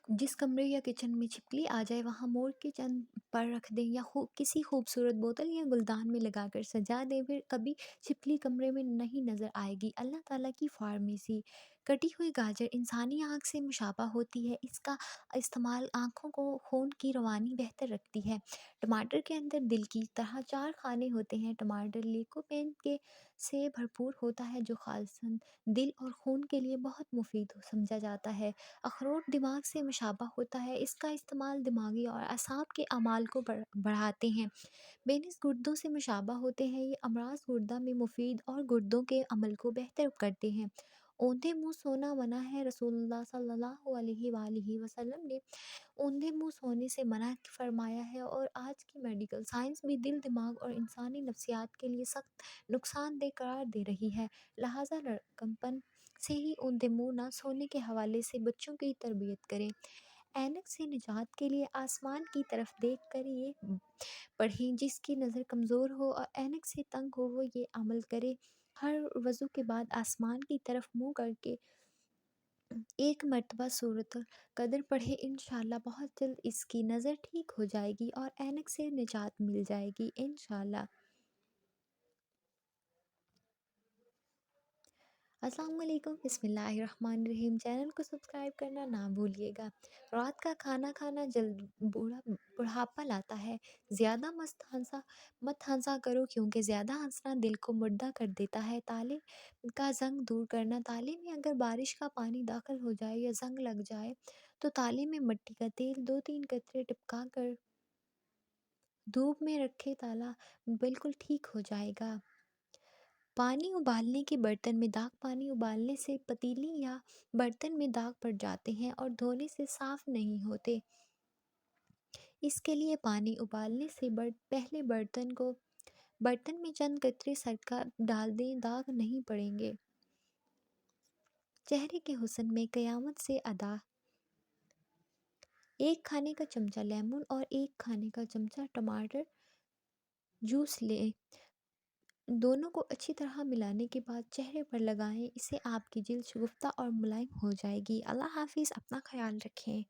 जिस कमरे या किचन में छिपकली आ जाए वहाँ मोड़ के चंद पर रख दें या किसी खूबसूरत बोतल या गुलदान में लगाकर सजा दें, फिर कभी छिपकली कमरे में नहीं नजर आएगी। अल्लाह ताला की फार्मेसी। कटी हुई गाजर इंसानी आँख से मुशाबा होती है। इसका इस्तेमाल आँखों को खून की रवानी बेहतर रखती है। टमाटर के अंदर दिल की तरह चार खाने होते हैं। टमाटर लिकोपेन के से भरपूर होता है जो खालसन दिल और खून के लिए बहुत मुफीद समझा जाता है। अखरोट दिमाग से मुशाबा होता है। इसका इस्तेमाल दिमागी और असाब के अमाल को बढ़ाते हैं। बेनिस गुर्दों से मुशाबा होते हैं। ये अमराज गुर्दा में मुफीद और गुर्दों के अमल को बेहतर करते हैं। औंधे मुंह सोना मना है। रसूलुल्लाह सल्लल्लाहु अलैहि वसल्लम ने औंधे मुंह सोने से मना फरमाया है, और आज की मेडिकल साइंस भी दिल, दिमाग और इंसानी नफ्सियात के लिए सख्त नुकसानदेह करार दे रही है। लिहाजा लड़कपन से ही औंधे मुंह ना सोने के हवाले से बच्चों की तरबियत करें। ऐनक से निजात के लिए आसमान की तरफ देख कर ये पढ़ें। जिसकी नज़र कमज़ोर हो और ऐनक से तंग हो वो ये अमल करे। हर वज़ू के बाद आसमान की तरफ मुंह करके एक मर्तबा सूरतुल कदर पढ़े। इंशाल्लाह बहुत जल्द इसकी नज़र ठीक हो जाएगी और ऐनक से निजात मिल जाएगी इंशाल्लाह। अस्सलाम वालेकुम, बिस्मिल्लाहिर्रहमानिर्रहीम। चैनल को सब्सक्राइब करना ना भूलिएगा। रात का खाना खाना जल्द बुढ़ापा लाता है। ज़्यादा मत हंसा करो, क्योंकि ज़्यादा हंसना दिल को मुर्दा कर देता है। ताले का जंग दूर करना। ताले में अगर बारिश का पानी दाखिल हो जाए या जंग लग जाए तो ताले में मिट्टी का तेल 2-3 कतरे टिपका कर धूप में रखे, ताला बिल्कुल ठीक हो जाएगा। पानी उबालने के बर्तन में दाग। पानी उबालने से पतीली या बर्तन में दाग पड़ जाते हैं और धोने से साफ नहीं होते। इसके लिए पानी उबालने से पहले बर्तन में चंद कतरे सरका डाल दें, दाग नहीं पड़ेंगे। चेहरे के हुस्न में क़यामत से अदा। एक खाने का चमचा लेमन और एक खाने का चमचा टमाटर जूस लें। दोनों को अच्छी तरह मिलाने के बाद चेहरे पर लगाएं। इससे आपकी जिल्द शगुफ्ता और मुलायम हो जाएगी। अल्लाह हाफिज़। अपना ख्याल रखें।